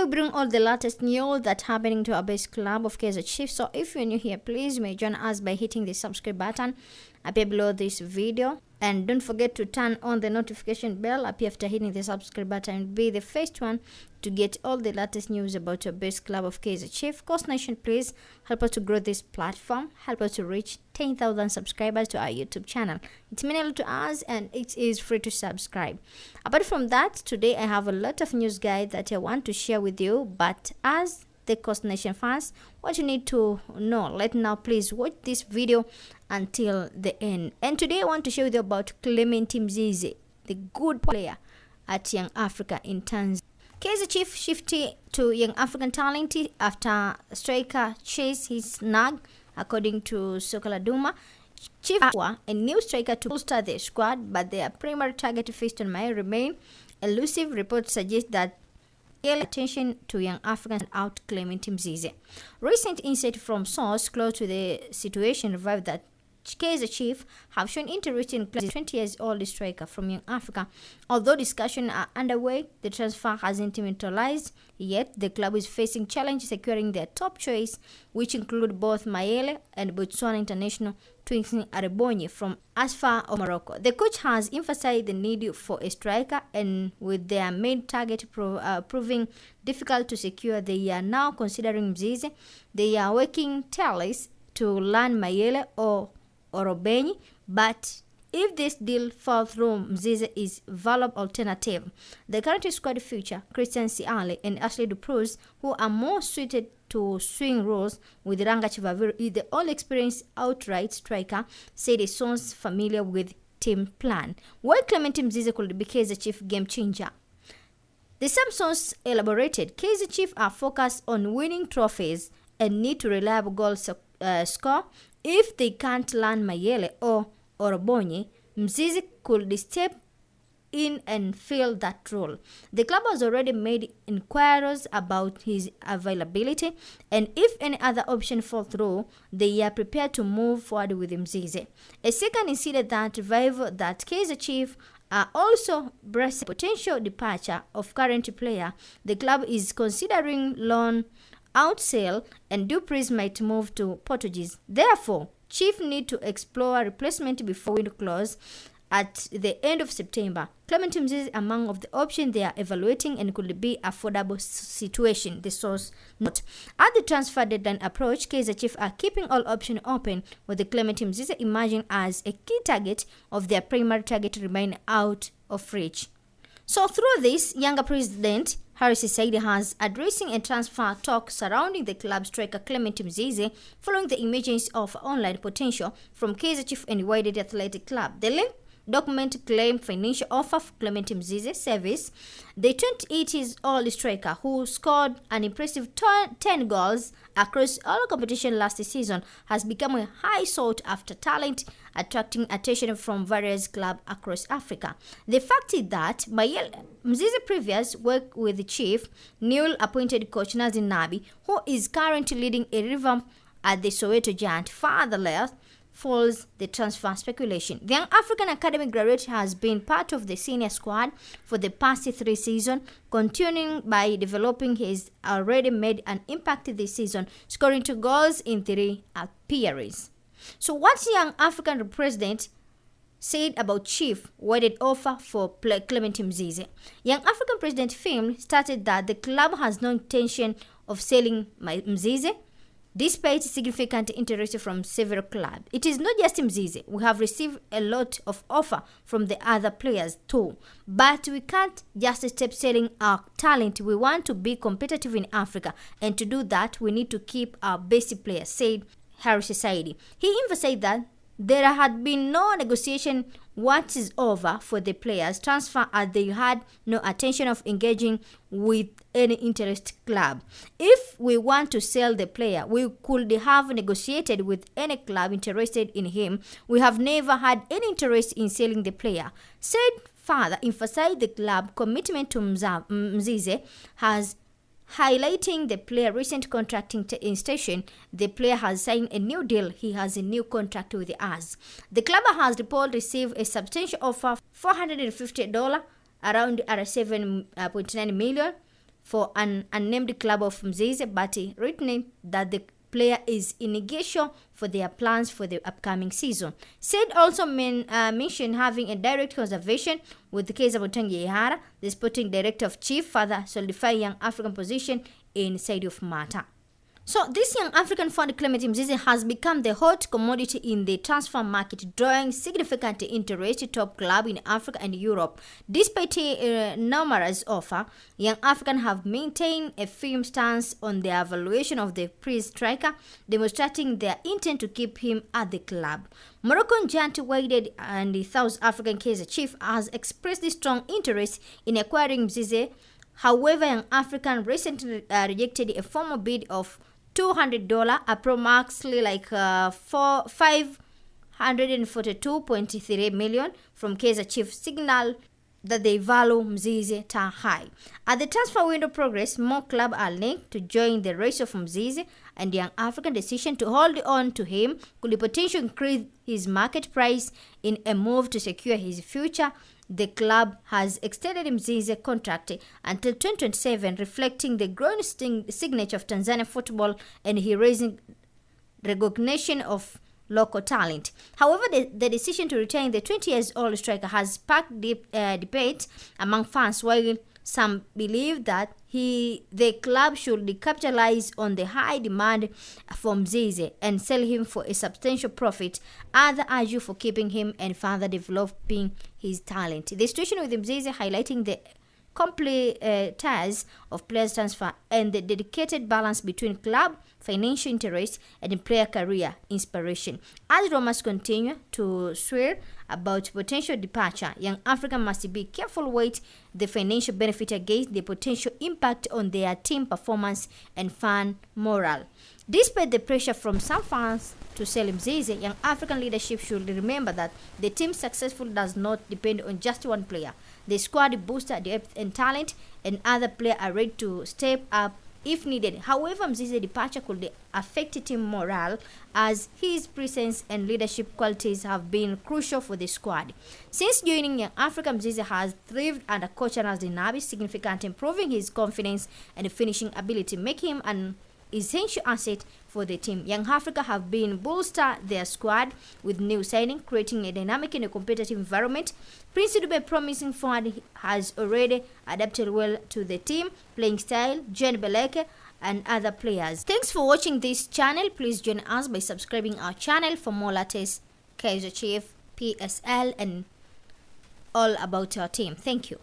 we bring all the latest news that's happening to our best club of Kaizer Chiefs. So if you're new here, please may join us by hitting the subscribe button up here below this video. And don't forget to turn on the notification bell up here after hitting the subscribe button and be the first one to get all the latest news about your best club of Kaizer Chiefs. Coast Nation, please help us to grow this platform. Help us to reach 10,000 subscribers to our YouTube channel. It's meaningful to us and it is free to subscribe. Apart from that, today I have a lot of news, guys, that I want to share with you. But as the Coast Nation fans, what you need to know right now, please watch this video until the end. And today I want to share with you about Clement Mzize, the good player at Young Africa in Tanzania. Kaizer Chiefs shifted to Young African talent after striker chased his snag, according to Sokola Duma. Chiefs are a new striker to bolster their squad, but their primary target, Fiston may remain elusive. Reports suggest that attention to Young Africans out Clement Mzize. Recent insight from source close to the situation revived that Kaizer Chiefs have shown interest in the 20-year-old striker from Young Africa. Although discussions are underway, the transfer hasn't materialized yet. The club is facing challenges securing their top choice, which include both Mayele and Botswana international Twinsing Arebonye from as far as Morocco. The coach has emphasized the need for a striker, and with their main target proving difficult to secure, they are now considering Mzize. They are working tirelessly to land Mayele or Orobenyi, but if this deal falls through, Mzize is a valuable alternative. The current squad feature Christian Siale and Ashley Dupruz, who are more suited to swing roles, with Ranga Chivaviru is the only experienced outright striker, said a source familiar with team plan. While Clement Mzize could be Kaizer Chiefs game changer, the same source elaborated, Kaizer Chiefs are focused on winning trophies and need to reliable goal score. If they can't land Mayele or Orobonye, Mzize could step in and fill that role. The club has already made inquiries about his availability, and if any other option falls through, they are prepared to move forward with Mzize. A second incident that revived that Kaizer Chiefs are also bracing potential departure of current player. The club is considering loan out sale, and Duprez might move to Portuguese. Therefore, Chiefs need to explore replacement before window close at the end of September. Clement Mzize is among of the options they are evaluating and could be affordable situation, the source note. As the transfer deadline approach, Kaizer Chiefs are keeping all options open, with the Clement Mzize emerging as a key target of their primary target remain out of reach. So through this, younger president Harris Saidi has addressing a transfer talk surrounding the club striker Clement Mzize following the emergence of online potential from Kaizer Chiefs and Wydad Athletic Club. The link document claimed financial offer for Clement Mzize service. The 28-year-old striker, who scored an impressive 10 goals across all competition last season, has become a high sought-after talent, attracting attention from various clubs across Africa. The fact is that Mzize previous work with the chief, newly appointed coach Nazim Nabi, who is currently leading a revamp at the Soweto Giant, further left falls the transfer speculation. The Young African Academy graduate has been part of the senior squad for the past 3 seasons, continuing by developing his already made an impact this season, scoring 2 goals in 3 appearances. So what's Young African president said about Chief Wydad offer for Clement Mzize? Young African president Film stated that the club has no intention of selling Mzize, despite significant interest from several clubs. It is not just Mzize. We have received a lot of offer from the other players too. But we can't just stop selling our talent. We want to be competitive in Africa. And to do that, we need to keep our basic players, said Harris Saidi. He emphasized that there had been no negotiation once is over for the players' transfer, as they had no intention of engaging with any interest club. If we want to sell the player, we could have negotiated with any club interested in him. We have never had any interest in selling the player, said further, emphasized the club commitment to Mzize has highlighting the player's recent contracting extension. The player has signed a new deal. He has a new contract with us. The club has reportedly received a substantial offer, $450, around $7.9 million, for an unnamed club of Mzize, but written that the player is in negation for their plans for the upcoming season. Said also mentioned having a direct conservation with the case of Motaung, the sporting director of chief, further solidifying young African position inside of matter. So this young African forward Clement Mzize has become the hot commodity in the transfer market, drawing significant interest to top clubs in Africa and Europe. Despite a numerous offers, young Africans have maintained a firm stance on their evaluation of the prize striker, demonstrating their intent to keep him at the club. Moroccan giant Wydad and the South African Kaizer Chiefs has expressed strong interest in acquiring Mzize. However, young African recently rejected a formal bid of $200, approximately like 542.3 million from Kaizer Chiefs, signal that they value Mzize high. At the transfer window progress, more clubs are linked to join the race of Mzize, and the young African decision to hold on to him could potentially increase his market price in a move to secure his future. The club has extended Mzize's contract until 2027, reflecting the growing signature of Tanzania football and his rising recognition of local talent. However, the decision to retain the 20-year-old striker has sparked deep debate among fans, while some believe that the club should capitalize on the high demand for Mzize and sell him for a substantial profit. Others argue for keeping him and further developing his talent. The situation with Mzize highlighting the completeness of players' transfer and the dedicated balance between club financial interest and player career inspiration. As rumors continue to swirl about potential departure, young Africa must be careful weight the financial benefit against the potential impact on their team performance and fan morale. Despite the pressure from some fans to sell Mzize, young African leadership should remember that the team's success does not depend on just one player. The squad booster depth and talent, and other players are ready to step up if needed. However, Mzize's departure could affect team morale, as his presence and leadership qualities have been crucial for the squad. Since joining Young Africa, Mzize has thrived under coach Ernest Dinabi, significantly improving his confidence and finishing ability, making him an essential asset for the team. Young Africa have been bolster their squad with new signing, creating a dynamic and a competitive environment. Prince Dube, promising forward, has already adapted well to the team playing style, Jen Beleke and other players. Thanks for watching this channel. Please join us by subscribing our channel for more latest Kaizer Chiefs, PSL and all about our team. Thank you.